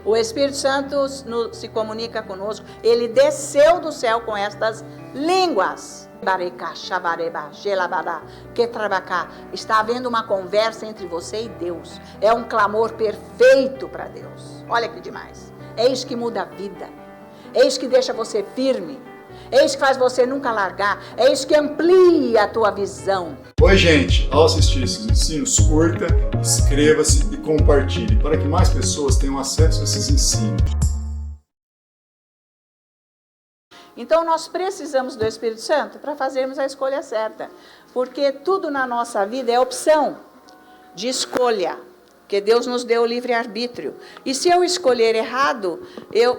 O Espírito Santo se comunica conosco. Ele desceu do céu com estas línguas. Está havendo uma conversa entre você e Deus. É um clamor perfeito para Deus. Olha que demais. É isso que muda a vida. É isso que deixa você firme. É isso que faz você nunca largar. É isso que amplia a tua visão. Oi, gente. Ao assistir esses ensinos, curta, inscreva-se e compartilhe para que mais pessoas tenham acesso a esses ensinos. Então nós precisamos do Espírito Santo para fazermos a escolha certa. Porque tudo na nossa vida é opção de escolha. Porque Deus nos deu o livre-arbítrio. E se eu escolher errado,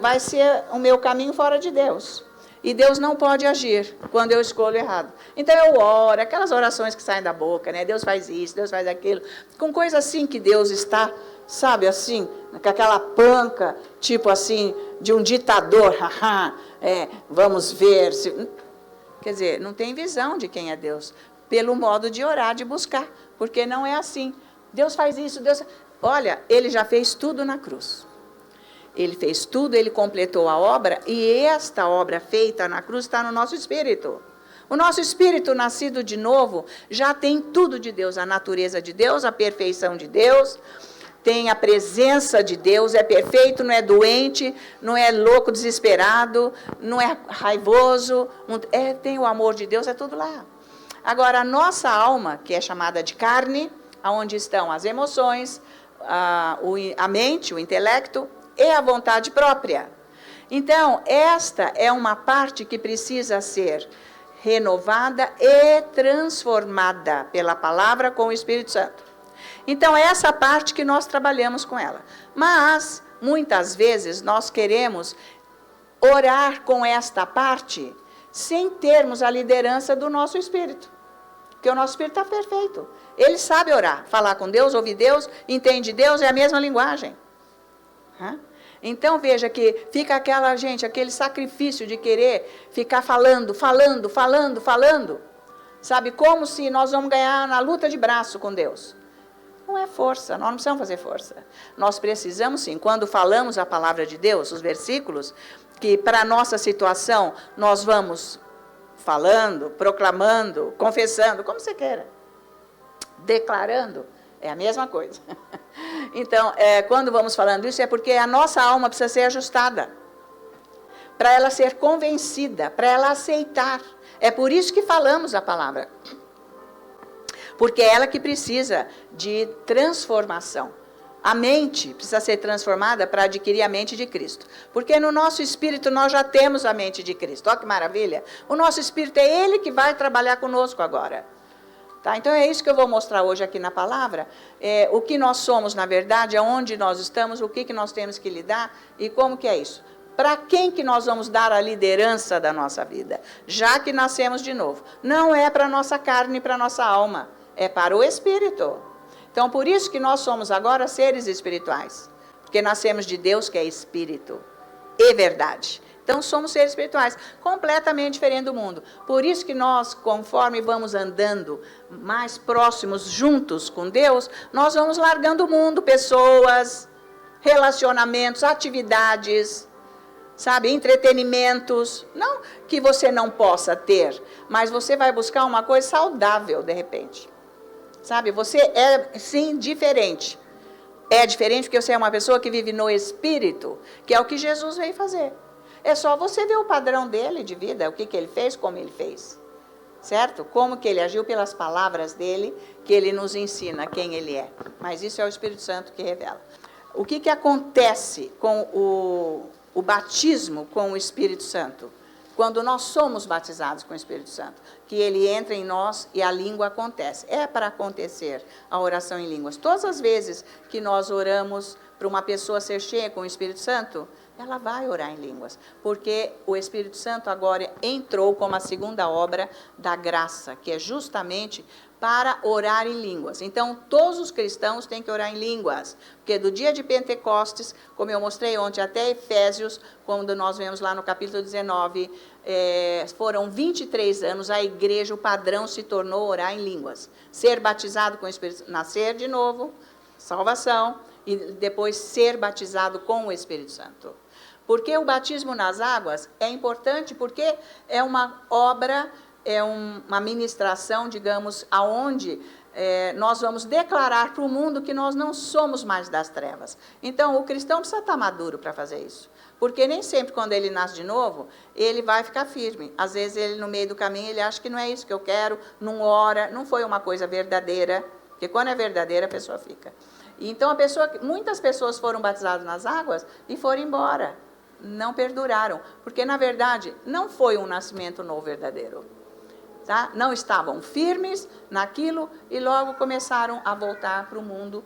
vai ser o meu caminho fora de Deus. E Deus não pode agir quando eu escolho errado. Então eu oro, aquelas orações que saem da boca, né? Deus faz isso, Deus faz aquilo. Com coisa assim que Deus está, sabe, assim, com aquela panca, tipo assim, de um ditador. Vamos ver. Quer dizer, não tem visão de quem é Deus. Pelo modo de orar, de buscar. Porque não é assim. Deus faz isso, Deus... Olha, Ele já fez tudo na cruz. Ele fez tudo, Ele completou a obra, e esta obra feita na cruz está no nosso espírito. O nosso espírito nascido de novo já tem tudo de Deus, a natureza de Deus, a perfeição de Deus, tem a presença de Deus, é perfeito, não é doente, não é louco, desesperado, não é raivoso, tem o amor de Deus, é tudo lá. Agora, a nossa alma, que é chamada de carne, onde estão as emoções, a mente, o intelecto, e a vontade própria. Então, esta é uma parte que precisa ser renovada e transformada pela palavra com o Espírito Santo. Então, é essa parte que nós trabalhamos com ela. Mas, muitas vezes, nós queremos orar com esta parte sem termos a liderança do nosso espírito. Porque o nosso espírito está perfeito. Ele sabe orar, falar com Deus, ouvir Deus, entende Deus, é a mesma linguagem. Então veja que fica aquele sacrifício de querer ficar falando, sabe, como se nós vamos ganhar na luta de braço com Deus. Não é força, nós não precisamos fazer força. Nós precisamos sim, quando falamos a palavra de Deus, os versículos, que para a nossa situação nós vamos falando, proclamando, confessando, como você queira, declarando, é a mesma coisa. Então, quando vamos falando isso, é porque a nossa alma precisa ser ajustada, para ela ser convencida, para ela aceitar. É por isso que falamos a palavra. Porque é ela que precisa de transformação. A mente precisa ser transformada para adquirir a mente de Cristo. Porque no nosso espírito nós já temos a mente de Cristo. Olha que maravilha. O nosso espírito é Ele que vai trabalhar conosco agora. Tá? Então é isso que eu vou mostrar hoje aqui na palavra, o que nós somos na verdade, aonde nós estamos, o que nós temos que lidar e como que é isso. Para quem que nós vamos dar a liderança da nossa vida, já que nascemos de novo. Não é para a nossa carne e para a nossa alma, é para o Espírito. Então por isso que nós somos agora seres espirituais, porque nascemos de Deus que é Espírito e verdade. Então, somos seres espirituais, completamente diferentes do mundo. Por isso que nós, conforme vamos andando mais próximos, juntos com Deus, nós vamos largando o mundo, pessoas, relacionamentos, atividades, sabe, entretenimentos. Não que você não possa ter, mas você vai buscar uma coisa saudável, de repente. Sabe, você é, sim, diferente. É diferente porque você é uma pessoa que vive no Espírito, que é o que Jesus veio fazer. É só você ver o padrão dele de vida, o que ele fez, como ele fez. Certo? Como que ele agiu pelas palavras dele, que ele nos ensina quem ele é. Mas isso é o Espírito Santo que revela. O que acontece com o batismo com o Espírito Santo? Quando nós somos batizados com o Espírito Santo, que ele entra em nós e a língua acontece. É para acontecer a oração em línguas. Todas as vezes que nós oramos para uma pessoa ser cheia com o Espírito Santo, ela vai orar em línguas, porque o Espírito Santo agora entrou como a segunda obra da graça, que é justamente para orar em línguas. Então, todos os cristãos têm que orar em línguas, porque do dia de Pentecostes, como eu mostrei ontem, até Efésios, quando nós vemos lá no capítulo 19, foram 23 anos, a igreja, o padrão se tornou orar em línguas. Ser batizado com o Espírito, nascer de novo, salvação, e depois ser batizado com o Espírito Santo. Porque o batismo nas águas é importante, porque é uma obra, é uma ministração, digamos, aonde nós vamos declarar para o mundo que nós não somos mais das trevas. Então, o cristão precisa estar maduro para fazer isso. Porque nem sempre, quando ele nasce de novo, ele vai ficar firme. Às vezes, ele, no meio do caminho, ele acha que não é isso que eu quero, não ora, não foi uma coisa verdadeira. Porque quando é verdadeira, a pessoa fica. Então, muitas pessoas foram batizadas nas águas e foram embora. Não perduraram. Porque, na verdade, não foi um nascimento novo verdadeiro. Tá? Não estavam firmes naquilo e logo começaram a voltar para o mundo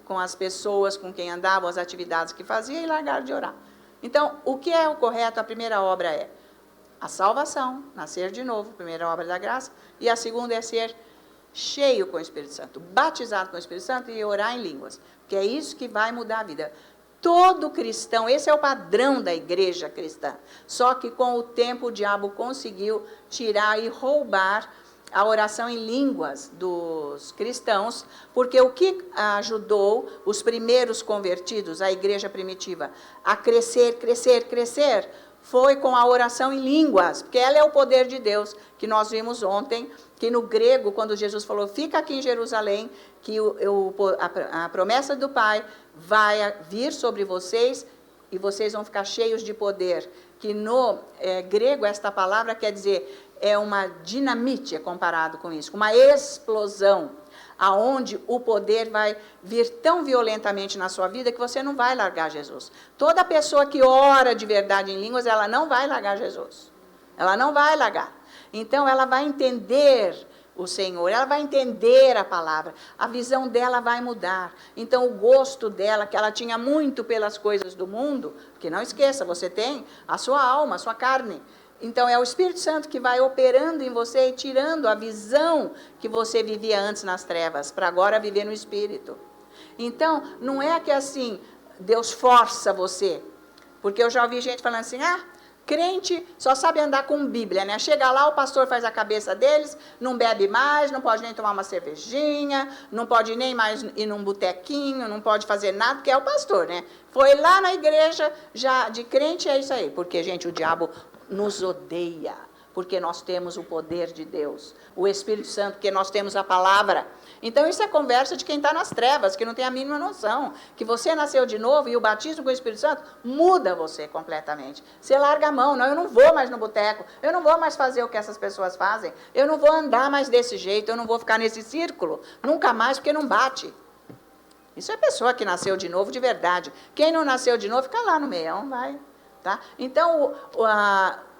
com as pessoas com quem andavam, as atividades que faziam e largaram de orar. Então, o que é o correto? A primeira obra é a salvação, nascer de novo, primeira obra da graça, e a segunda é ser cheio com o Espírito Santo, batizado com o Espírito Santo e orar em línguas, porque é isso que vai mudar a vida. Todo cristão, esse é o padrão da igreja cristã, só que com o tempo o diabo conseguiu tirar e roubar a oração em línguas dos cristãos, porque o que ajudou os primeiros convertidos, a igreja primitiva, a crescer, crescer, crescer, foi com a oração em línguas, porque ela é o poder de Deus, que nós vimos ontem, que no grego, quando Jesus falou, fica aqui em Jerusalém, que a promessa do Pai vai vir sobre vocês, e vocês vão ficar cheios de poder, que no grego esta palavra quer dizer, é uma dinamite, é comparado com isso, uma explosão, aonde o poder vai vir tão violentamente na sua vida que você não vai largar Jesus. Toda pessoa que ora de verdade em línguas, ela não vai largar Jesus. Ela não vai largar. Então, ela vai entender o Senhor, ela vai entender a palavra, a visão dela vai mudar. Então, o gosto dela, que ela tinha muito pelas coisas do mundo, porque não esqueça, você tem a sua alma, a sua carne. Então, é o Espírito Santo que vai operando em você e tirando a visão que você vivia antes nas trevas, para agora viver no Espírito. Então, não é que assim, Deus força você. Porque eu já ouvi gente falando assim, crente só sabe andar com Bíblia, né? Chega lá, o pastor faz a cabeça deles, não bebe mais, não pode nem tomar uma cervejinha, não pode nem mais ir num botequinho, não pode fazer nada, porque é o pastor, né? Foi lá na igreja, já de crente é isso aí. Porque, gente, o diabo nos odeia, porque nós temos o poder de Deus, o Espírito Santo, porque nós temos a palavra. Então, isso é conversa de quem está nas trevas, que não tem a mínima noção, que você nasceu de novo e o batismo com o Espírito Santo muda você completamente. Você larga a mão, não, eu não vou mais no boteco, eu não vou mais fazer o que essas pessoas fazem, eu não vou andar mais desse jeito, eu não vou ficar nesse círculo, nunca mais, porque não bate. Isso é pessoa que nasceu de novo de verdade. Quem não nasceu de novo, fica lá no meião, vai. Tá? Então,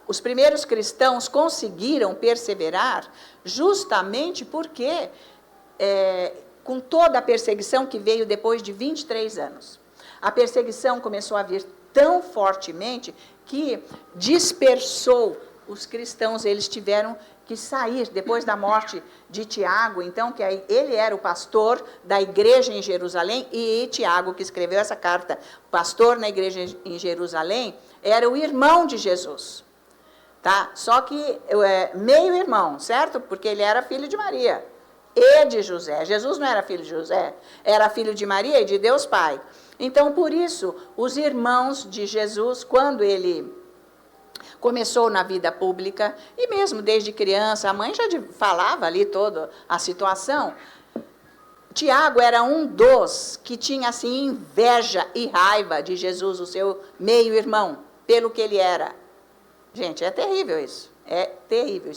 os primeiros cristãos conseguiram perseverar justamente porque, com toda a perseguição que veio depois de 23 anos, a perseguição começou a vir tão fortemente que dispersou os cristãos, eles tiveram que sair depois da morte de Tiago, então, que ele era o pastor da igreja em Jerusalém, e Tiago, que escreveu essa carta, pastor na igreja em Jerusalém, era o irmão de Jesus, tá? Só que meio irmão, certo? Porque ele era filho de Maria e de José. Jesus não era filho de José, era filho de Maria e de Deus Pai. Então, por isso, os irmãos de Jesus, quando ele começou na vida pública, e mesmo desde criança, a mãe já falava ali toda a situação. Tiago era um dos que tinha assim inveja e raiva de Jesus, o seu meio-irmão, pelo que ele era. Gente, é terrível isso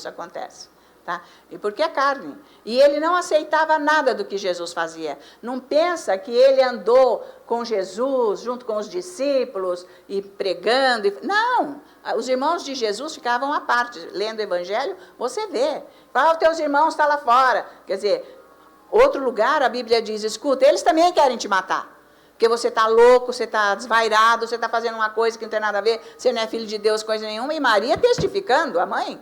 acontece. Tá? E porque é carne. E ele não aceitava nada do que Jesus fazia. Não pensa que ele andou com Jesus, junto com os discípulos, e pregando. Não, os irmãos de Jesus ficavam à parte. Lendo o Evangelho, você vê. Fala, os teus irmãos estão lá fora. Quer dizer, outro lugar, a Bíblia diz, escuta, eles também querem te matar. Porque você está louco, você está desvairado, você está fazendo uma coisa que não tem nada a ver, você não é filho de Deus, coisa nenhuma. E Maria testificando, a mãe.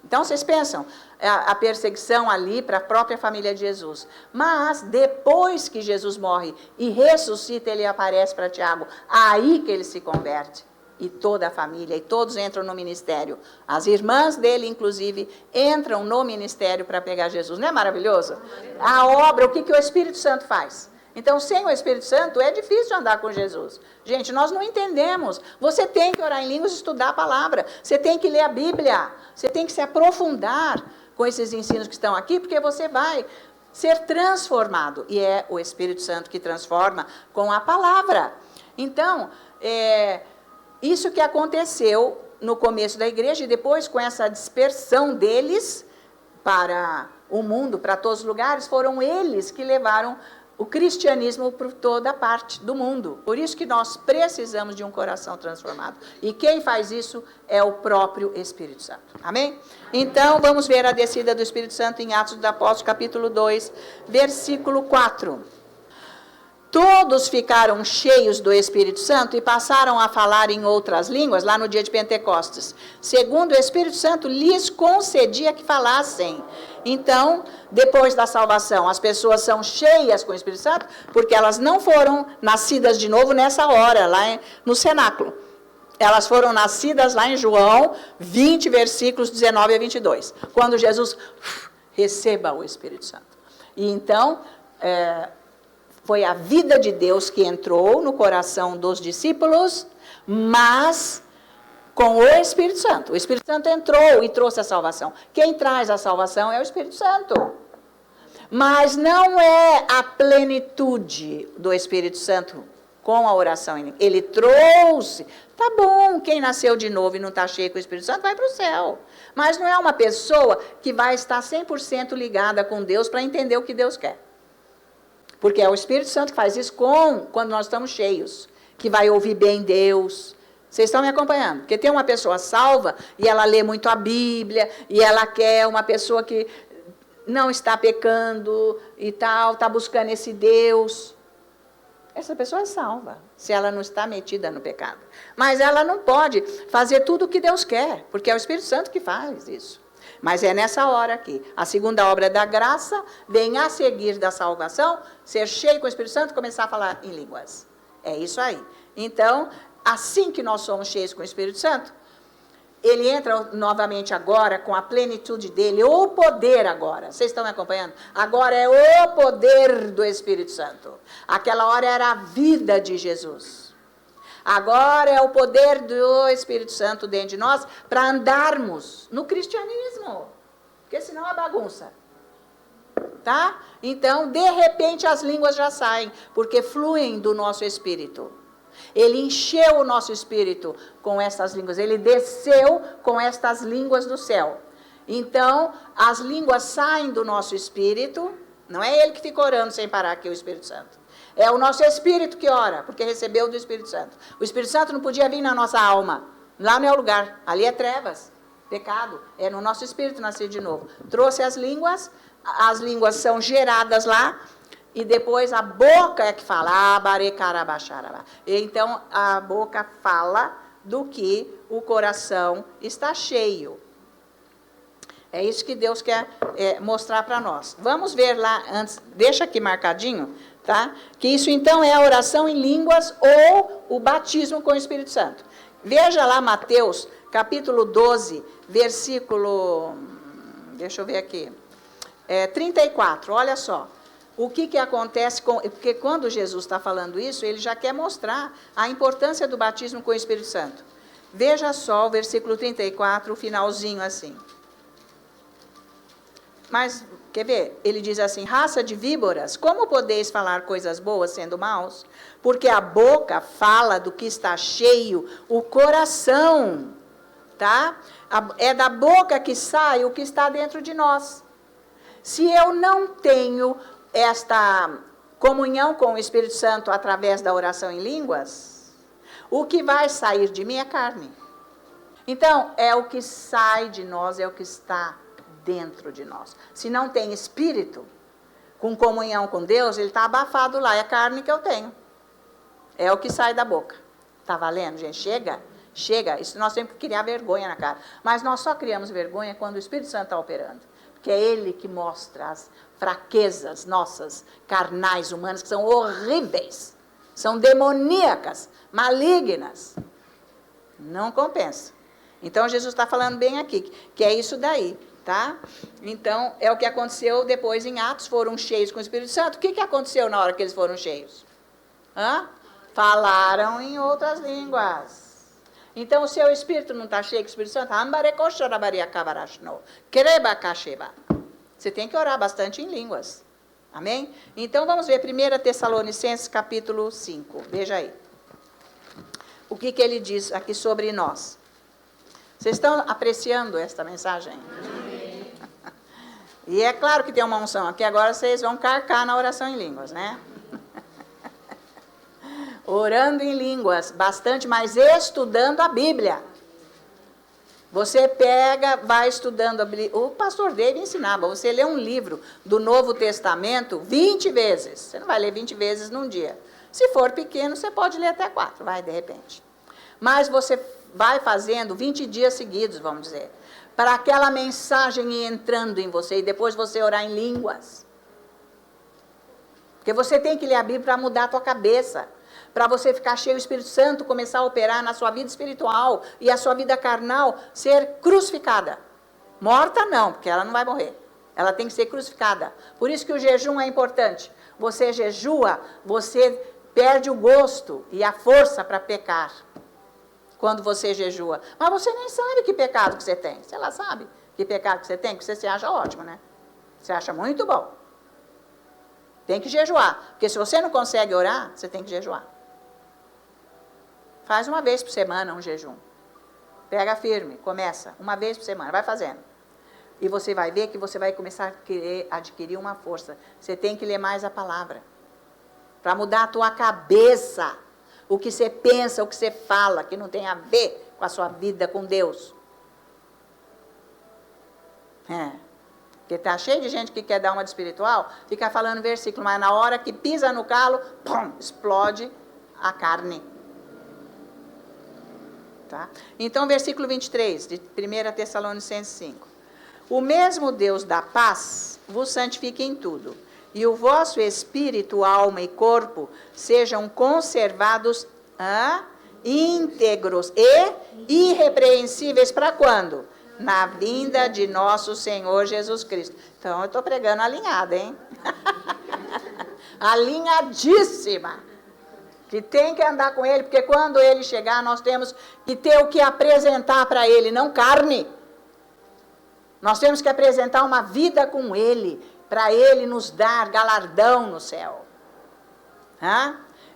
Então, vocês pensam, a perseguição ali para a própria família de Jesus. Mas, depois que Jesus morre e ressuscita, ele aparece para Tiago. Aí que ele se converte. E toda a família, e todos entram no ministério. As irmãs dele, inclusive, entram no ministério para pegar Jesus. Não é maravilhoso? A obra, o que o Espírito Santo faz? Então, sem o Espírito Santo, é difícil andar com Jesus. Gente, nós não entendemos. Você tem que orar em línguas e estudar a palavra. Você tem que ler a Bíblia. Você tem que se aprofundar com esses ensinos que estão aqui, porque você vai ser transformado. E é o Espírito Santo que transforma com a palavra. Então, isso que aconteceu no começo da igreja, e depois com essa dispersão deles para o mundo, para todos os lugares, foram eles que levaram o cristianismo por toda parte do mundo. Por isso que nós precisamos de um coração transformado. E quem faz isso é o próprio Espírito Santo. Amém? Então, vamos ver a descida do Espírito Santo em Atos dos Apóstolos, capítulo 2, versículo 4. Todos ficaram cheios do Espírito Santo e passaram a falar em outras línguas, lá no dia de Pentecostes, segundo o Espírito Santo lhes concedia que falassem. Então, depois da salvação, as pessoas são cheias com o Espírito Santo, porque elas não foram nascidas de novo nessa hora, lá no cenáculo. Elas foram nascidas lá em João 20, versículos 19 a 22, quando Jesus receba o Espírito Santo. E então, foi a vida de Deus que entrou no coração dos discípulos, mas com o Espírito Santo. O Espírito Santo entrou e trouxe a salvação. Quem traz a salvação é o Espírito Santo. Mas não é a plenitude do Espírito Santo com a oração. Ele trouxe. Tá bom, quem nasceu de novo e não está cheio com o Espírito Santo vai para o céu. Mas não é uma pessoa que vai estar 100% ligada com Deus para entender o que Deus quer. Porque é o Espírito Santo que faz isso quando nós estamos cheios, que vai ouvir bem Deus. Vocês estão me acompanhando? Porque tem uma pessoa salva e ela lê muito a Bíblia, e ela quer uma pessoa que não está pecando e tal, está buscando esse Deus. Essa pessoa é salva, se ela não está metida no pecado. Mas ela não pode fazer tudo o que Deus quer, porque é o Espírito Santo que faz isso. Mas é nessa hora aqui. A segunda obra da graça vem a seguir da salvação, ser cheio com o Espírito Santo e começar a falar em línguas. É isso aí. Então, assim que nós somos cheios com o Espírito Santo, ele entra novamente agora com a plenitude dele, o poder agora. Vocês estão me acompanhando? Agora é o poder do Espírito Santo. Aquela hora era a vida de Jesus. Agora é o poder do Espírito Santo dentro de nós para andarmos no cristianismo. Porque senão é bagunça. Tá? Então, de repente, as línguas já saem, porque fluem do nosso espírito. Ele encheu o nosso espírito com essas línguas. Ele desceu com estas línguas do céu. Então, as línguas saem do nosso espírito. Não é ele que fica orando sem parar aqui, o Espírito Santo. É o nosso espírito que ora, porque recebeu do Espírito Santo. O Espírito Santo não podia vir na nossa alma. Lá não é o lugar. Ali é trevas, pecado. É no nosso espírito nascer de novo. Trouxe as línguas são geradas lá, e depois a boca é que fala. Então, a boca fala do que o coração está cheio. É isso que Deus quer mostrar para nós. Vamos ver lá antes, deixa aqui marcadinho, tá? Que isso então é a oração em línguas ou o batismo com o Espírito Santo. Veja lá Mateus, capítulo 12, versículo, deixa eu ver aqui, 34, olha só. O que acontece porque quando Jesus está falando isso, ele já quer mostrar a importância do batismo com o Espírito Santo. Veja só o versículo 34, o finalzinho assim. Mas, quer ver? Ele diz assim: raça de víboras, como podeis falar coisas boas sendo maus? Porque a boca fala do que está cheio, o coração, tá? É da boca que sai o que está dentro de nós. Se eu não tenho esta comunhão com o Espírito Santo através da oração em línguas, o que vai sair de mim é carne. Então, é o que sai de nós, é o que está dentro de nós. Se não tem espírito, com comunhão com Deus, ele está abafado lá, é a carne que eu tenho. É o que sai da boca. Está valendo, gente? Chega. Isso nós temos que criar vergonha na cara. Mas nós só criamos vergonha quando o Espírito Santo está operando. Porque é ele que mostra as fraquezas nossas, carnais, humanas, que são horríveis. São demoníacas, malignas. Não compensa. Então, Jesus está falando bem aqui, que é isso daí. Tá? Então, é o que aconteceu depois em Atos, foram cheios com o Espírito Santo. O que aconteceu na hora que eles foram cheios? Falaram em outras línguas. Então, o seu espírito não está cheio com o Espírito Santo? Você tem que orar bastante em línguas. Amém? Então, vamos ver 1 Tessalonicenses capítulo 5. Veja aí. O que ele diz aqui sobre nós. Vocês estão apreciando esta mensagem? E é claro que tem uma unção aqui, agora vocês vão carcar na oração em línguas, né? Orando em línguas, bastante, mas estudando a Bíblia. Você pega, vai estudando a Bíblia. O pastor David ensinava, você lê um livro do Novo Testamento 20 vezes. Você não vai ler 20 vezes num dia. Se for pequeno, você pode ler até 4, vai, de repente. Mas você vai fazendo 20 dias seguidos, vamos dizer, para aquela mensagem ir entrando em você e depois você orar em línguas. Porque você tem que ler a Bíblia para mudar a tua cabeça, para você ficar cheio do Espírito Santo, começar a operar na sua vida espiritual e a sua vida carnal ser crucificada. Morta não, porque ela não vai morrer. Ela tem que ser crucificada. Por isso que o jejum é importante. Você jejua, você perde o gosto e a força para pecar. Quando você jejua. Mas você nem sabe que pecado que você tem. Você lá sabe que pecado que você tem, que você se acha ótimo, né? Você acha muito bom. Tem que jejuar. Porque se você não consegue orar, você tem que jejuar. Faz uma vez por semana um jejum. Pega firme, começa. Uma vez por semana, vai fazendo. E você vai ver que você vai começar a querer adquirir uma força. Você tem que ler mais a palavra. Para mudar a tua cabeça. O que você pensa, o que você fala, que não tem a ver com a sua vida com Deus. Porque está cheio de gente que quer dar uma de espiritual, fica falando versículo, mas na hora que pisa no calo, pum, explode a carne. Tá? Então, versículo 23, de 1 Tessalonicenses 5. O mesmo Deus da paz vos santifique em tudo, e o vosso espírito, alma e corpo sejam conservados íntegros e irrepreensíveis para quando? Na vinda de nosso Senhor Jesus Cristo. Então, eu estou pregando alinhada, hein? Alinhadíssima. Que tem que andar com Ele, porque quando Ele chegar, nós temos que ter o que apresentar para Ele, não carne. Nós temos que apresentar uma vida com Ele, para Ele nos dar galardão no céu.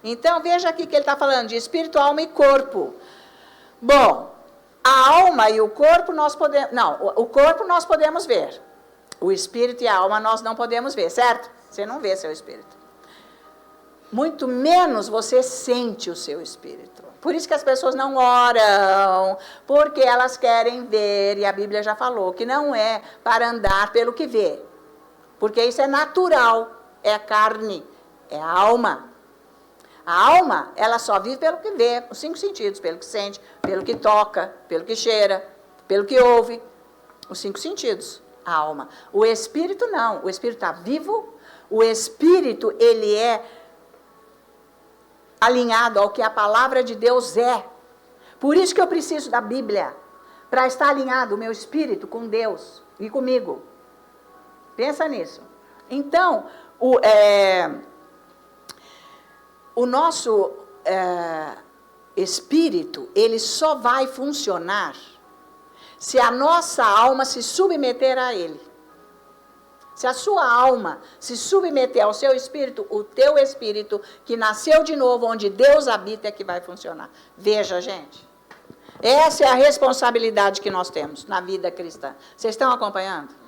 Então, veja aqui que ele está falando de espírito, alma e corpo. Bom, a alma e o corpo nós podemos... Não, o corpo nós podemos ver. O espírito e a alma nós não podemos ver, certo? Você não vê seu espírito. Muito menos você sente o seu espírito. Por isso que as pessoas não oram, porque elas querem ver, e a Bíblia já falou, que não é para andar pelo que vê. Porque isso é natural, é a carne, é a alma. A alma, ela só vive pelo que vê, os 5 sentidos, pelo que sente, pelo que toca, pelo que cheira, pelo que ouve, os 5 sentidos, a alma. O espírito não, o espírito está vivo, o espírito, ele é alinhado ao que a palavra de Deus é. Por isso que eu preciso da Bíblia, para estar alinhado o meu espírito com Deus e comigo. Pensa nisso. Então, o nosso espírito, ele só vai funcionar se a nossa alma se submeter a ele. Se a sua alma se submeter ao seu espírito, o teu espírito, que nasceu de novo, onde Deus habita, é que vai funcionar. Veja, gente. Essa é a responsabilidade que nós temos na vida cristã. Vocês estão acompanhando?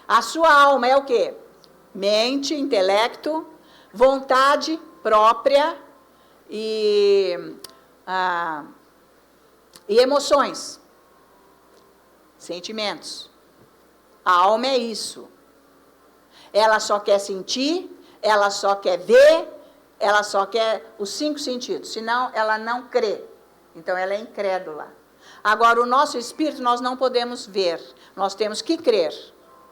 A sua alma é o quê? Mente, intelecto, vontade própria e emoções, sentimentos. A alma é isso. Ela só quer sentir, ela só quer ver, ela só quer os 5 sentidos, senão ela não crê. Então ela é incrédula. Agora, o nosso espírito nós não podemos ver, nós temos que crer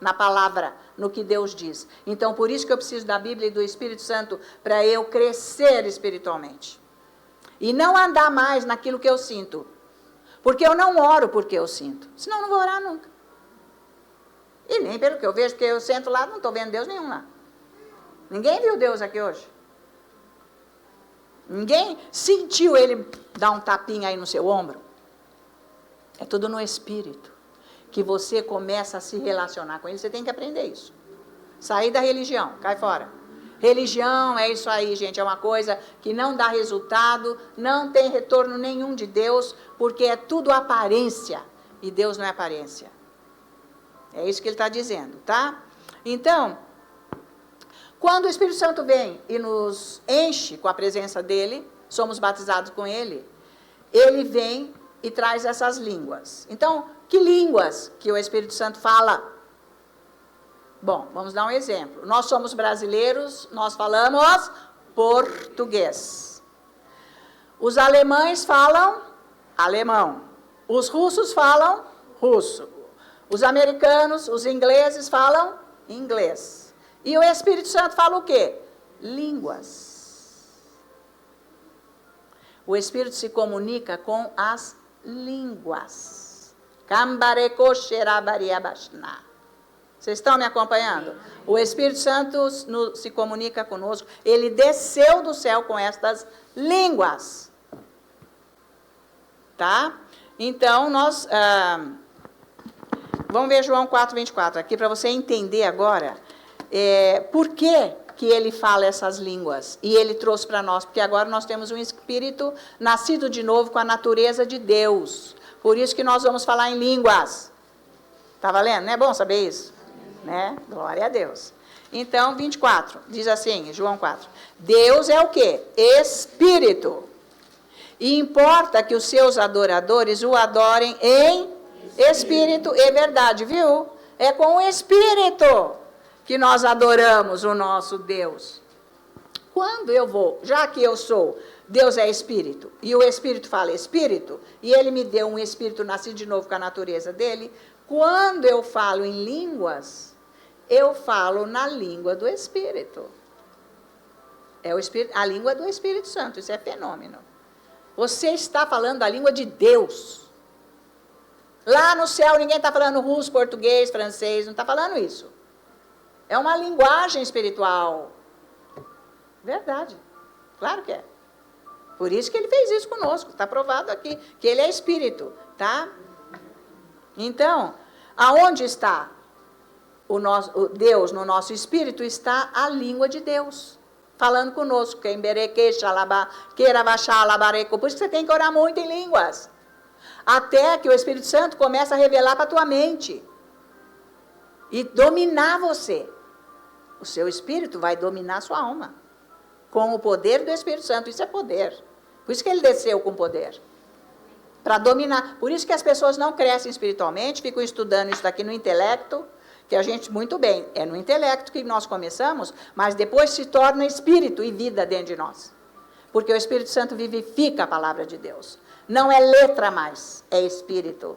na palavra, no que Deus diz. Então, por isso que eu preciso da Bíblia e do Espírito Santo, para eu crescer espiritualmente. E não andar mais naquilo que eu sinto. Porque eu não oro porque eu sinto. Senão eu não vou orar nunca. E nem pelo que eu vejo, porque eu sento lá, não estou vendo Deus nenhum lá. Ninguém viu Deus aqui hoje. Ninguém sentiu Ele dar um tapinha aí no seu ombro. É tudo no Espírito. Que você começa a se relacionar com Ele. Você tem que aprender isso. Sair da religião, cai fora. Religião é isso aí, gente. É uma coisa que não dá resultado, não tem retorno nenhum de Deus, porque é tudo aparência. E Deus não é aparência. É isso que Ele está dizendo, tá? Então, quando o Espírito Santo vem e nos enche com a presença dEle, somos batizados com Ele, Ele vem e traz essas línguas. Então, que línguas que o Espírito Santo fala? Bom, vamos dar um exemplo. Nós somos brasileiros, nós falamos português. Os alemães falam alemão. Os russos falam russo. Os americanos, os ingleses falam inglês. E o Espírito Santo fala o quê? Línguas. O Espírito se comunica com as línguas. Vocês estão me acompanhando? O Espírito Santo se comunica conosco. Ele desceu do céu com estas línguas. Tá? Então, nós... vamos ver João 4:24 aqui, para você entender agora por que ele fala essas línguas. E ele trouxe para nós, porque agora nós temos um espírito nascido de novo com a natureza de Deus. Por isso que nós vamos falar em línguas. Tá valendo? Não é bom saber isso? Né? Glória a Deus. Então, 24, diz assim, João 4. Deus é o quê? Espírito. E importa que os seus adoradores o adorem em espírito e verdade, viu? É com o Espírito que nós adoramos o nosso Deus. Quando eu vou, já que eu sou, Deus é Espírito, e o Espírito fala Espírito, e Ele me deu um Espírito nascido de novo com a natureza dEle, quando eu falo em línguas, eu falo na língua do Espírito. É o Espírito, a língua do Espírito Santo, isso é fenômeno. Você está falando a língua de Deus. Lá no céu ninguém está falando russo, português, francês, não está falando isso. É uma linguagem espiritual. Verdade, claro que é. Por isso que Ele fez isso conosco, está provado aqui, que Ele é Espírito, tá? Então, aonde está o Deus no nosso espírito, está a língua de Deus, falando conosco. Por isso que você tem que orar muito em línguas, até que o Espírito Santo comece a revelar para a tua mente, e dominar você. O seu espírito vai dominar a sua alma, com o poder do Espírito Santo, isso é poder. Por isso que Ele desceu com poder. Para dominar. Por isso que as pessoas não crescem espiritualmente, ficam estudando isso daqui no intelecto, que a gente, muito bem, é no intelecto que nós começamos, mas depois se torna espírito e vida dentro de nós. Porque o Espírito Santo vivifica a palavra de Deus. Não é letra mais, é espírito.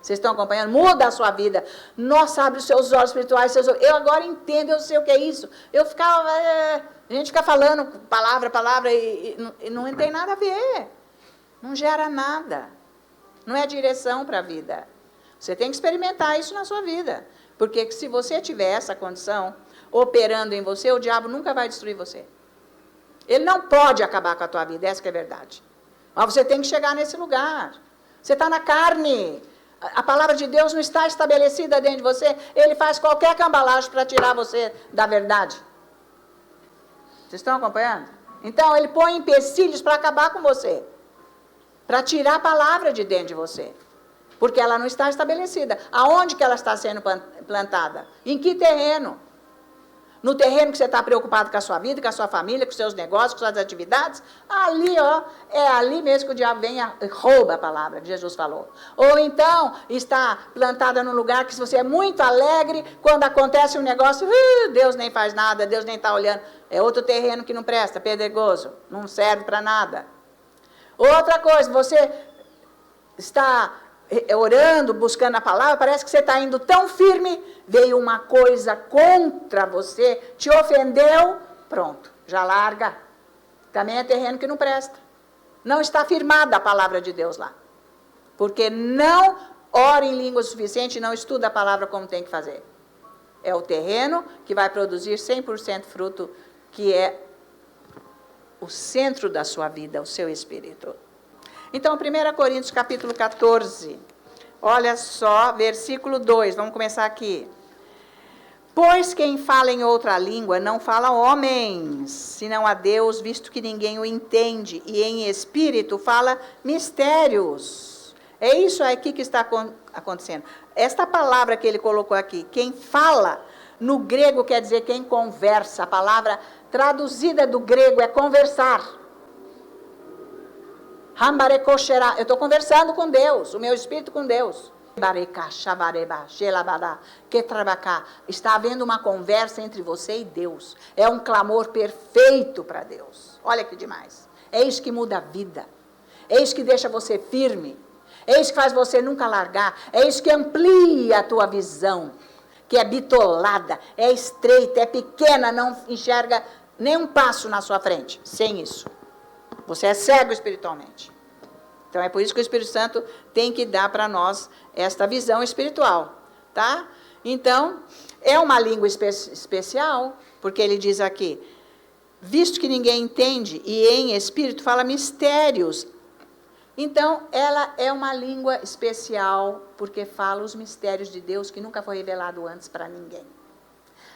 Vocês estão acompanhando? Muda a sua vida. Nossa, abre os seus olhos espirituais. Eu agora entendo, eu sei o que é isso. Eu ficava... a gente fica falando palavra e não tem nada a ver. Não gera nada. Não é direção para a vida. Você tem que experimentar isso na sua vida. Porque se você tiver essa condição operando em você, o diabo nunca vai destruir você. Ele não pode acabar com a tua vida, essa que é a verdade. Mas você tem que chegar nesse lugar. Você está na carne. A palavra de Deus não está estabelecida dentro de você. Ele faz qualquer cambalagem para tirar você da verdade. Vocês estão acompanhando? Então, ele põe empecilhos para acabar com você. Para tirar a palavra de dentro de você. Porque ela não está estabelecida. Aonde que ela está sendo plantada? Em que terreno? No terreno que você está preocupado com a sua vida, com a sua família, com os seus negócios, com suas atividades? Ali, ó, é ali mesmo que o diabo vem e rouba a palavra que Jesus falou. Ou então, está plantada num lugar que se você é muito alegre, quando acontece um negócio, Deus nem faz nada, Deus nem está olhando. É outro terreno que não presta, pedregoso, não serve para nada. Outra coisa, você está orando, buscando a palavra, parece que você está indo tão firme, veio uma coisa contra você, te ofendeu, pronto, já larga. Também é terreno que não presta. Não está firmada a palavra de Deus lá. Porque não ora em língua suficiente, não estuda a palavra como tem que fazer. É o terreno que vai produzir 100% fruto, que é o centro da sua vida, o seu espírito. Então, 1 Coríntios capítulo 14, olha só, versículo 2, vamos começar aqui. Pois quem fala em outra língua não fala a homens, senão a Deus, visto que ninguém o entende, e em espírito fala mistérios. É isso aqui que está acontecendo. Esta palavra que ele colocou aqui, quem fala, no grego quer dizer quem conversa. A palavra traduzida do grego é conversar. Eu estou conversando com Deus, o meu espírito com Deus. Está havendo uma conversa entre você e Deus. É um clamor perfeito para Deus. Olha que demais. É isso que muda a vida. É isso que deixa você firme. É isso que faz você nunca largar. É isso que amplia a tua visão, que é bitolada, é estreita, é pequena, não enxerga nem um passo na sua frente. Sem isso, você é cego espiritualmente. Então é por isso que o Espírito Santo tem que dar para nós esta visão espiritual, tá? Então, é uma língua especial, porque ele diz aqui, visto que ninguém entende, e em espírito fala mistérios. Então, ela é uma língua especial, porque fala os mistérios de Deus que nunca foi revelado antes para ninguém.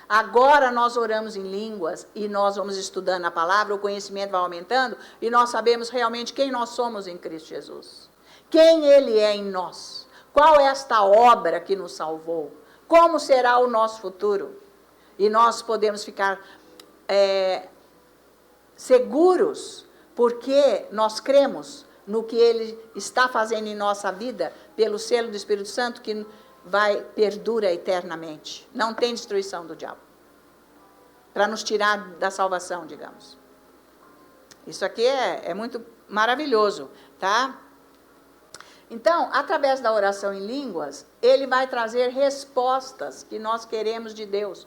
Agora nós oramos em línguas e nós vamos estudando a palavra, o conhecimento vai aumentando e nós sabemos realmente quem nós somos em Cristo Jesus. Quem Ele é em nós. Qual é esta obra que nos salvou. Como será o nosso futuro. E nós podemos ficar seguros porque nós cremos no que Ele está fazendo em nossa vida pelo selo do Espírito Santo que perdura eternamente. Não tem destruição do diabo. Para nos tirar da salvação, digamos. Isso aqui é muito maravilhoso, tá? Então, através da oração em línguas, ele vai trazer respostas que nós queremos de Deus.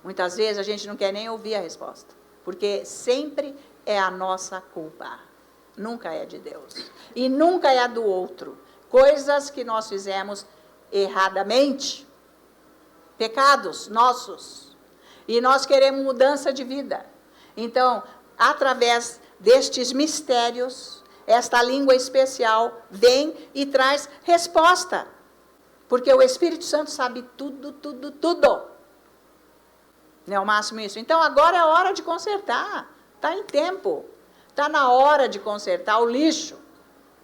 Muitas vezes a gente não quer nem ouvir a resposta, porque sempre é a nossa culpa. Nunca é de Deus. E nunca é a do outro. Coisas que nós fizemos erradamente, pecados nossos, e nós queremos mudança de vida. Então, através destes mistérios, esta língua especial vem e traz resposta, porque o Espírito Santo sabe tudo, tudo, tudo. Não é o máximo isso? Então, agora é hora de consertar, está em tempo, está na hora de consertar o lixo,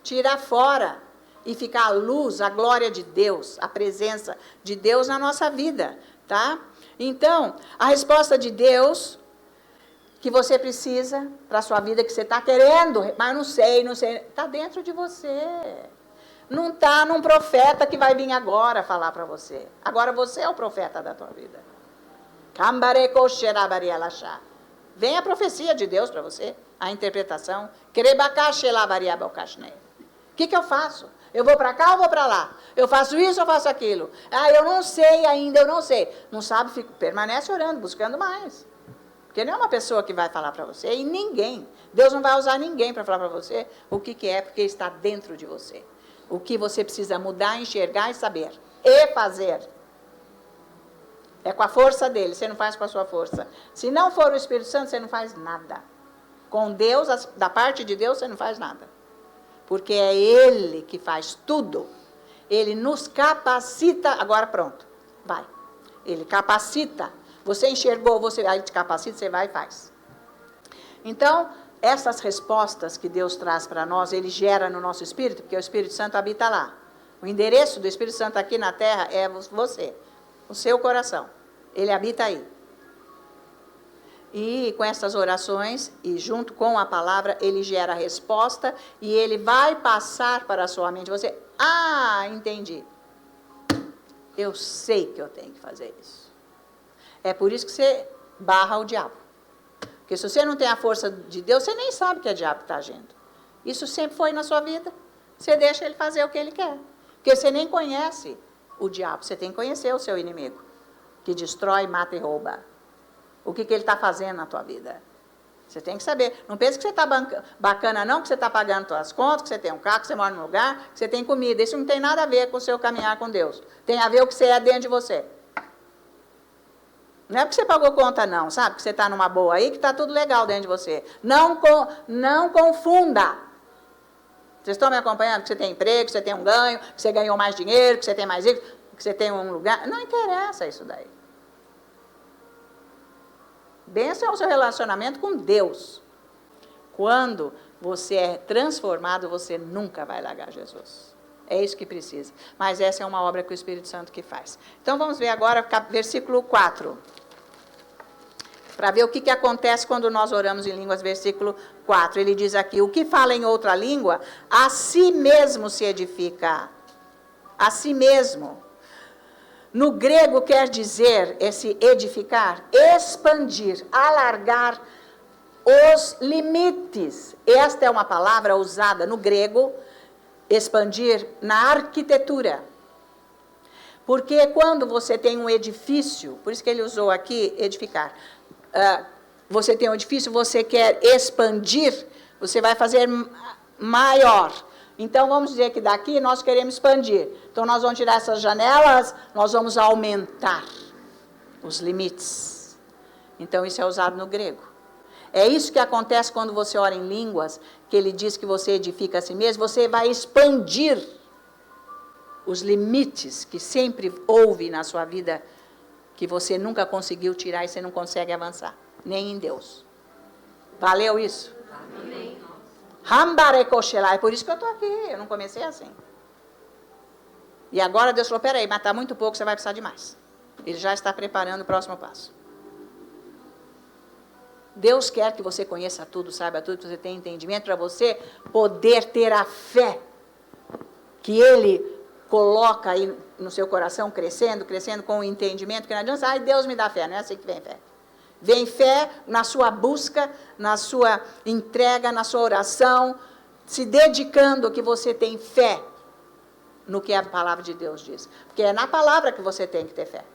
tirar fora, e ficar a luz, a glória de Deus, a presença de Deus na nossa vida, tá? Então, a resposta de Deus que você precisa para a sua vida, que você está querendo, mas não sei, está dentro de você. Não está num profeta que vai vir agora falar para você. Agora você é o profeta da tua vida. Vem a profecia de Deus para você, a interpretação. O que eu faço? Eu vou para cá ou vou para lá? Eu faço isso ou faço aquilo? Eu não sei ainda, eu não sei. Não sabe, permanece orando, buscando mais. Porque não é uma pessoa que vai falar para você, e ninguém. Deus não vai usar ninguém para falar para você o que é, porque está dentro de você. O que você precisa mudar, enxergar e saber. E fazer. É com a força dele, você não faz com a sua força. Se não for o Espírito Santo, você não faz nada. Com Deus, da parte de Deus, você não faz nada. Porque é Ele que faz tudo. Ele nos capacita. Agora pronto, vai. Ele capacita. Você enxergou, aí te capacita, você vai e faz. Então, essas respostas que Deus traz para nós, Ele gera no nosso espírito, porque o Espírito Santo habita lá. O endereço do Espírito Santo aqui na terra é você, o seu coração. Ele habita aí. E com essas orações, e junto com a palavra, ele gera a resposta, e ele vai passar para a sua mente. Você, entendi. Eu sei que eu tenho que fazer isso. É por isso que você barra o diabo. Porque se você não tem a força de Deus, você nem sabe que o diabo está agindo. Isso sempre foi na sua vida. Você deixa ele fazer o que ele quer. Porque você nem conhece o diabo. Você tem que conhecer o seu inimigo, que destrói, mata e rouba. O que ele está fazendo na tua vida. Você tem que saber. Não pense que você está bacana não, que você está pagando suas contas, que você tem um carro, que você mora num lugar, que você tem comida. Isso não tem nada a ver com o seu caminhar com Deus. Tem a ver com o que você é dentro de você. Não é porque você pagou conta não, sabe? Que você está numa boa aí, que está tudo legal dentro de você. Não confunda. Vocês estão me acompanhando? Que você tem emprego, que você tem um ganho, que você ganhou mais dinheiro, que você tem mais isso, que você tem um lugar. Não interessa isso daí. Bênção é o seu relacionamento com Deus. Quando você é transformado, você nunca vai largar Jesus. É isso que precisa. Mas essa é uma obra que o Espírito Santo que faz. Então vamos ver agora versículo 4. Para ver o que acontece quando nós oramos em línguas, versículo 4. Ele diz aqui, o que fala em outra língua, a si mesmo se edifica. A si mesmo. No grego quer dizer, esse edificar, expandir, alargar os limites. Esta é uma palavra usada no grego, expandir, na arquitetura. Porque quando você tem um edifício, por isso que ele usou aqui, edificar, você tem um edifício, você quer expandir, você vai fazer maior. Então, vamos dizer que daqui nós queremos expandir. Então, nós vamos tirar essas janelas, nós vamos aumentar os limites. Então, isso é usado no grego. É isso que acontece quando você ora em línguas, que ele diz que você edifica a si mesmo, você vai expandir os limites que sempre houve na sua vida, que você nunca conseguiu tirar e você não consegue avançar, nem em Deus. Valeu isso? Amém. É por isso que eu estou aqui, eu não comecei assim. E agora Deus falou, peraí, mas está muito pouco, você vai precisar de mais. Ele já está preparando o próximo passo. Deus quer que você conheça tudo, saiba tudo, que você tenha entendimento, para você poder ter a fé que Ele coloca aí no seu coração, crescendo com o entendimento, que não adianta, Deus me dá fé, não é assim que vem fé. Vem fé na sua busca, na sua entrega, na sua oração, se dedicando que você tem fé no que a palavra de Deus diz. Porque é na palavra que você tem que ter fé.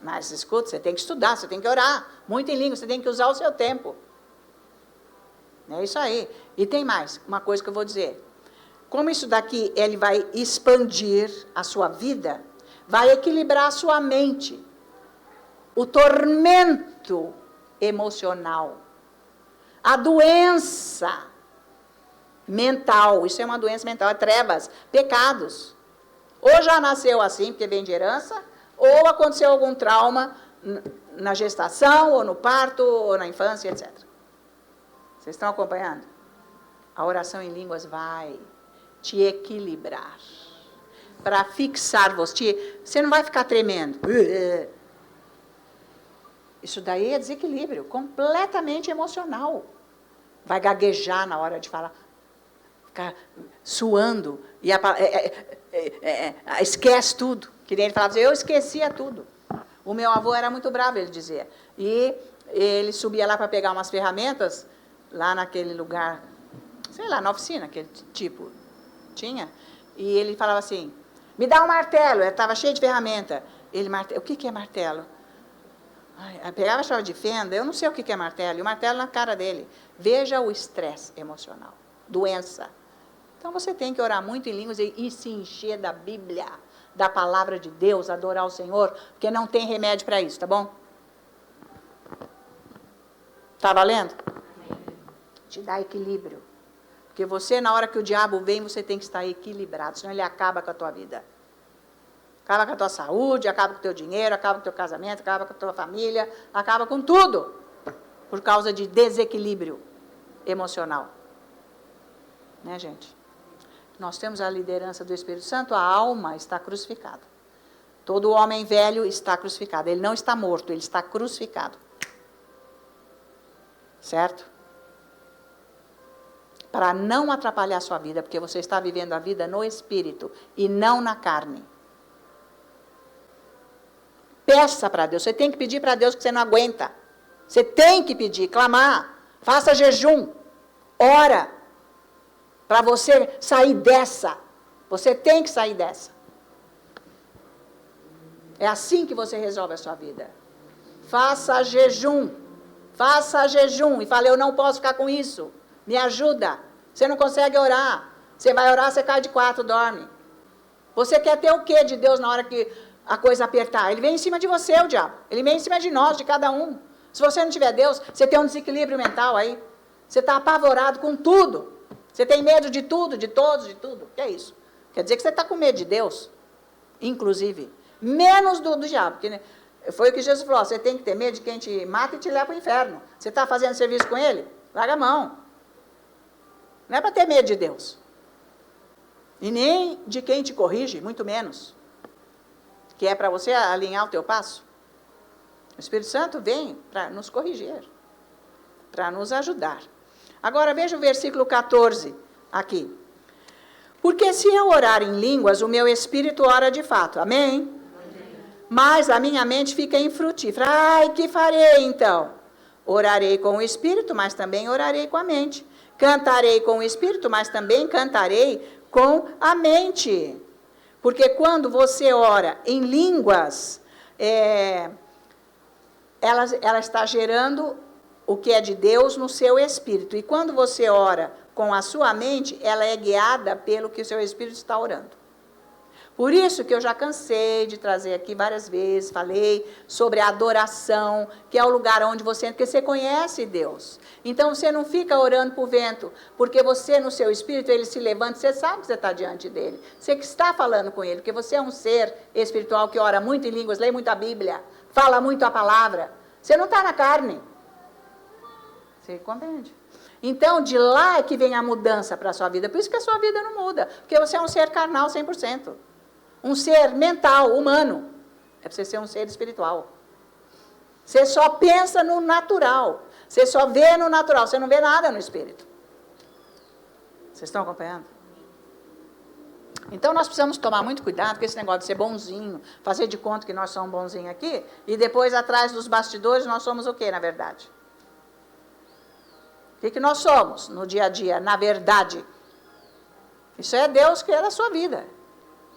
Mas, escuta, você tem que estudar, você tem que orar, muito em língua, você tem que usar o seu tempo. É isso aí. E tem mais, uma coisa que eu vou dizer. Como isso daqui, ele vai expandir a sua vida, vai equilibrar a sua mente. O tormento emocional, a doença mental, isso é uma doença mental, é trevas, pecados. Ou já nasceu assim, porque vem de herança, ou aconteceu algum trauma na gestação, ou no parto, ou na infância, etc. Vocês estão acompanhando? A oração em línguas vai te equilibrar, para fixar você. Você não vai ficar tremendo. Isso daí é desequilíbrio, completamente emocional. Vai gaguejar na hora de falar, ficar suando, e esquece tudo. Que nem ele falava assim, eu esquecia tudo. O meu avô era muito bravo, ele dizia. E ele subia lá para pegar umas ferramentas, lá naquele lugar, sei lá, na oficina, aquele tipo, tinha. E ele falava assim, me dá um martelo, ele estava cheio de ferramenta. Ele, o que é martelo? Ai, pegava a chave de fenda, eu não sei o que é martelo, e o martelo na cara dele. Veja o estresse emocional, doença. Então você tem que orar muito em línguas e se encher da Bíblia, da palavra de Deus, adorar o Senhor, porque não tem remédio para isso, tá bom? Tá valendo? Te dá equilíbrio. Porque você, na hora que o diabo vem, você tem que estar equilibrado, senão ele acaba com a tua vida. Acaba com a tua saúde, acaba com o teu dinheiro, acaba com o teu casamento, acaba com a tua família, acaba com tudo, por causa de desequilíbrio emocional. Né, gente? Nós temos a liderança do Espírito Santo, a alma está crucificada. Todo homem velho está crucificado. Ele não está morto, ele está crucificado. Certo? Para não atrapalhar a sua vida, porque você está vivendo a vida no Espírito e não na carne. Peça para Deus, você tem que pedir para Deus que você não aguenta. Você tem que pedir, clamar, faça jejum, ora, para você sair dessa. Você tem que sair dessa. É assim que você resolve a sua vida. Faça jejum, Faça jejum. E fala, eu não posso ficar com isso. Me ajuda. Você não consegue orar. Você vai orar, você cai de 4, dorme. Você quer ter o quê de Deus na hora que a coisa apertar? Ele vem em cima de você, o diabo. Ele vem em cima de nós, de cada um. Se você não tiver Deus, você tem um desequilíbrio mental aí. Você está apavorado com tudo. Você tem medo de tudo, de todos, de tudo. O que é isso? Quer dizer que você está com medo de Deus, inclusive. Menos do diabo. Porque foi o que Jesus falou, você tem que ter medo de quem te mata e te leva para o inferno. Você está fazendo serviço com ele? Larga a mão. Não é para ter medo de Deus. E nem de quem te corrige, muito menos. Que é para você alinhar o teu passo. O Espírito Santo vem para nos corrigir, para nos ajudar. Agora veja o versículo 14 aqui. Porque se eu orar em línguas, o meu espírito ora de fato. Amém? Mas a minha mente fica infrutífera. Ai, que farei então? Orarei com o espírito, mas também orarei com a mente. Cantarei com o espírito, mas também cantarei com a mente. Porque quando você ora em línguas, ela está gerando o que é de Deus no seu espírito. E quando você ora com a sua mente, ela é guiada pelo que o seu espírito está orando. Por isso que eu já cansei de trazer aqui várias vezes, falei sobre a adoração, que é o lugar onde você entra, porque você conhece Deus. Então você não fica orando para o vento, porque você no seu espírito, ele se levanta, você sabe que você está diante dele. Você que está falando com ele, porque você é um ser espiritual que ora muito em línguas, lê muito a Bíblia, fala muito a palavra. Você não está na carne. Você compreende? Então, de lá é que vem a mudança para a sua vida. Por isso que a sua vida não muda, porque você é um ser carnal 100%. Um ser mental, humano. É para você ser um ser espiritual. Você só pensa no natural. Você só vê no natural. Você não vê nada no espírito. Vocês estão acompanhando? Então, nós precisamos tomar muito cuidado com esse negócio de ser bonzinho, fazer de conta que nós somos bonzinhos aqui, e depois, atrás dos bastidores, nós somos o quê, na verdade? O que nós somos no dia a dia, na verdade? Isso é Deus que é da sua vida.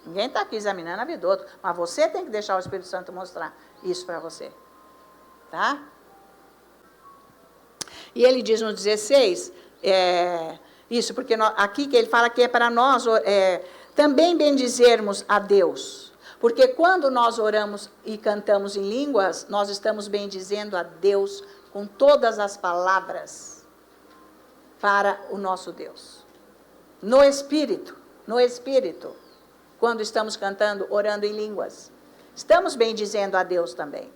Ninguém está aqui examinando a vida do outro, mas você tem que deixar o Espírito Santo mostrar isso para você. Tá? E ele diz no 16, isso, porque aqui que ele fala que é para nós também bendizermos a Deus. Porque quando nós oramos e cantamos em línguas, nós estamos bendizendo a Deus com todas as palavras para o nosso Deus. No Espírito, quando estamos cantando, orando em línguas. Estamos bendizendo a Deus também.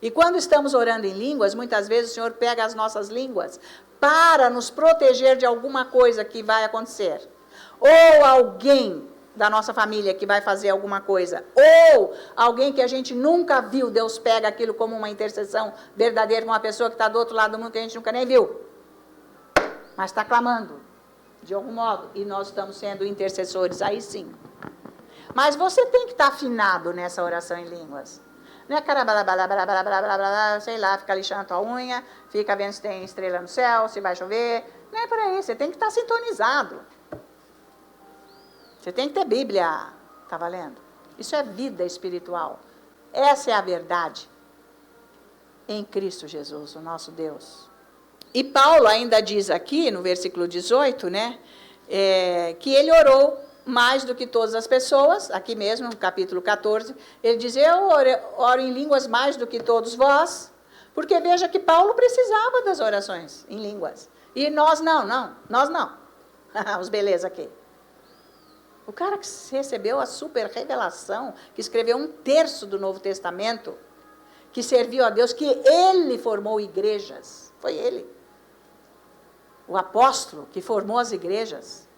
E quando estamos orando em línguas, muitas vezes o Senhor pega as nossas línguas para nos proteger de alguma coisa que vai acontecer. Ou alguém da nossa família que vai fazer alguma coisa. Ou alguém que a gente nunca viu, Deus pega aquilo como uma intercessão verdadeira com uma pessoa que está do outro lado do mundo que a gente nunca nem viu. Mas está clamando, de algum modo. E nós estamos sendo intercessores, aí sim. Mas você tem que estar afinado nessa oração em línguas. Não é cara, sei lá, fica lixando a tua unha, fica vendo se tem estrela no céu, se vai chover. Não é por aí, você tem que estar sintonizado. Você tem que ter Bíblia, tá valendo? Isso é vida espiritual. Essa é a verdade em Cristo Jesus, o nosso Deus. E Paulo ainda diz aqui, no versículo 18, né, que ele orou mais do que todas as pessoas, aqui mesmo, no capítulo 14, ele diz, eu oro em línguas mais do que todos vós, porque veja que Paulo precisava das orações em línguas. E nós não. Os beleza aqui. O cara que recebeu a super revelação, que escreveu 1/3 do Novo Testamento, que serviu a Deus, que ele formou igrejas, foi ele. O apóstolo que formou as igrejas.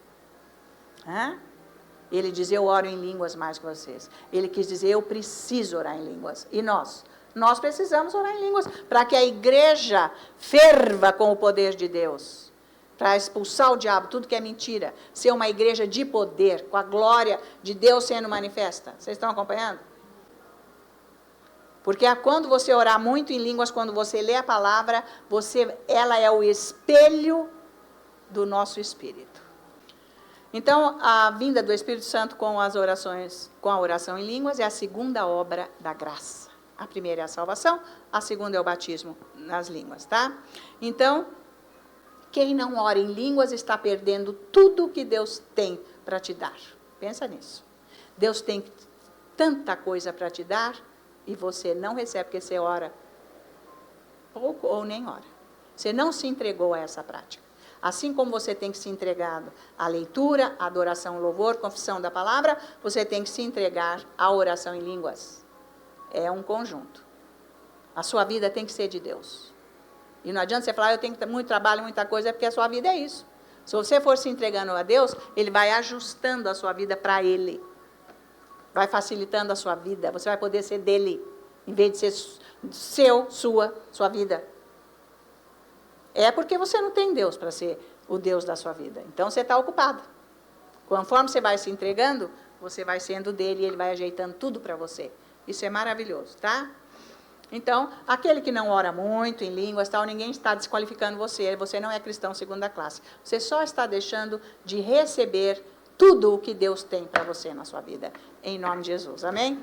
Ele diz, eu oro em línguas mais que vocês. Ele quis dizer, eu preciso orar em línguas. E nós? Nós precisamos orar em línguas, para que a igreja ferva com o poder de Deus. Para expulsar o diabo, tudo que é mentira. Ser uma igreja de poder, com a glória de Deus sendo manifesta. Vocês estão acompanhando? Porque quando você orar muito em línguas, quando você lê a palavra, ela é o espelho do nosso espírito. Então, a vinda do Espírito Santo com as orações, com a oração em línguas, é a segunda obra da graça. A primeira é a salvação, a segunda é o batismo nas línguas, tá? Então, quem não ora em línguas está perdendo tudo que Deus tem para te dar. Pensa nisso. Deus tem tanta coisa para te dar e você não recebe porque você ora pouco ou nem ora. Você não se entregou a essa prática. Assim como você tem que se entregar à leitura, à adoração, louvor, confissão da palavra, você tem que se entregar à oração em línguas. É um conjunto. A sua vida tem que ser de Deus. E não adianta você falar, eu tenho muito trabalho, muita coisa, é porque a sua vida é isso. Se você for se entregando a Deus, Ele vai ajustando a sua vida para Ele. Vai facilitando a sua vida. Você vai poder ser dele, em vez de ser sua vida. É porque você não tem Deus para ser o Deus da sua vida. Então, você está ocupado. Conforme você vai se entregando, você vai sendo dele e ele vai ajeitando tudo para você. Isso é maravilhoso, tá? Então, aquele que não ora muito em línguas, tal, ninguém está desqualificando você. Você não é cristão segunda classe. Você só está deixando de receber tudo o que Deus tem para você na sua vida. Em nome de Jesus. Amém?